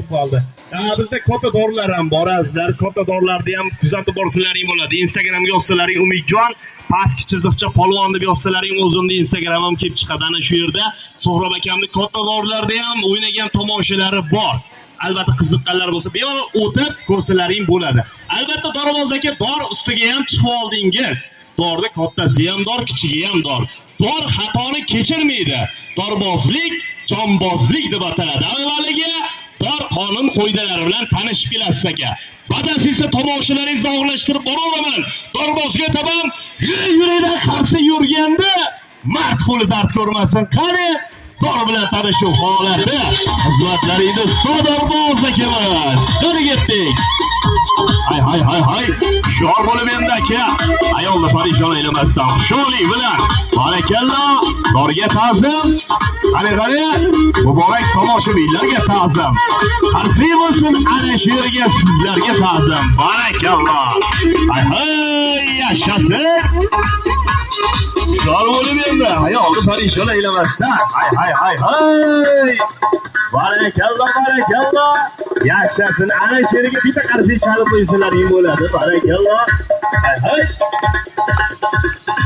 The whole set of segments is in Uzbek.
o'tib qoldi. Bizda katta dorilar ham bor azizlar. Katta dorilarni ham kuzatib borsalaring bo'ladi. Instagramga yozsalaring Umidjon pastki chiziqcha polvon deb yozsalaring o'zimni Instagramim kelib chiqadi. Ana shu yerda So'hrab akamning katta dorilarda ham o'ynagan tomoshalari bor. Albatta qiziqqanlar bo'lsa, bemalol o'tib ko'rsalaring bo'ladi. Albatta Dorboz aka dor ustiga ham chiqib oldingiz. Dorda kattasi ham dor, kichigi ham dor. Dor xatoni kechirmaydi. Dorbozlik jonbozlik deb ataladi. Avvaliga dor qonun qoidalari bilan tanishib kelasiz aka. Badasi esa tomoshalaringizni og'irlashtirib boraman. Dorbozga tabam yurakdan qarshi yurganda mard qo'li dard ko'rmasin. Qani dor bilan tanishuv holati. Xizmatlaringizni Dorboz akamiz. Qani ketdik. Hay. Hushyor bo'lib endi aka. Ayolni parishon aylamasdan hushyorlik bilan. Barakalloh. Dorga ta'zim. Qani, muborak tomoshabinlarga ta'zim. Qarsi bo'lsin ana shu yerga sizlarga ta'zim. Barakalloh. Hay, yashasin. Hushyor bo'lib endi ayolni parishon aylamasdan. Hay. Barakalloh. Yashasin ana shu yerga bitta qarshi chalib qo'ysalaring bo'ladi. Barakalloh. Hay.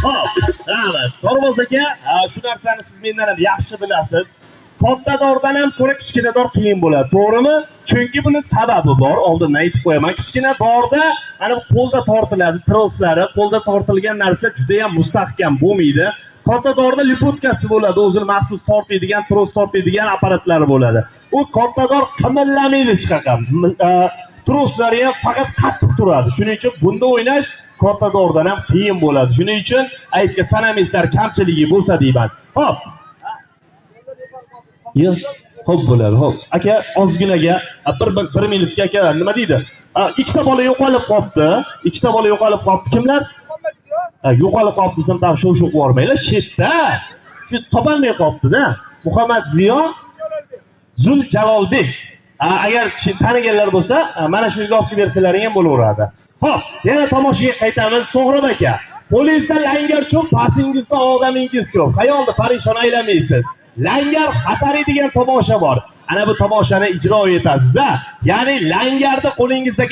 Xo'p, rahmat. Dorboz aka, shu narsani siz mendan ham yaxshi bilasiz. Katta dordan ham ko'ra kichkina dor qiyin bo'ladi, to'g'rimi? Chunki buni sababi bor. Oldindan aytib qo'yaman. Kichkina dorda mana bu qo'lda tortiladi, troslari, qo'lda tortilgan narsa juda ham mustahkam bo'lmaydi. Katta dorda lipotkasi bo'ladi, o'zini maxsus tortadigan, tros tortadigan apparatlari bo'ladi. U katta dor qimirlamaydi hech qachon. Troslari ham faqat qattiq turadi. Shuning uchun bunda o'ynash katta dordan ham qiyin bo'ladi. Shuning uchun aybga sanamaysizlar, kamchiligi bo'lsa deyman. Hop. Xo'p bo'ladi, xo'p. Aka, ozginaga 1 minutga aka nima deydi? Ikkita bola yo'qolib qoldi. Kimlar? Yo'qolib qoldi desam, tam shu bormaylar. Chetda. Shu topolmay qolibdi-da. Muhammad Ziyo, Zul Jalolbek. Agar taniganlar bo'lsa, mana shu yerga olib bersalaring ham bo'laveradi. Xo'p, yana tomoshaga qaytamiz. So'hrab aka, qo'lingizda langar cho'p, pasingizda odamingiz ko'p. Qayolda parishon aylamaysiz. Langar xatari degan tomosha bor. Ana bu tomoshani ijro etasiz-a? Ya'ni langarni qo'lingizda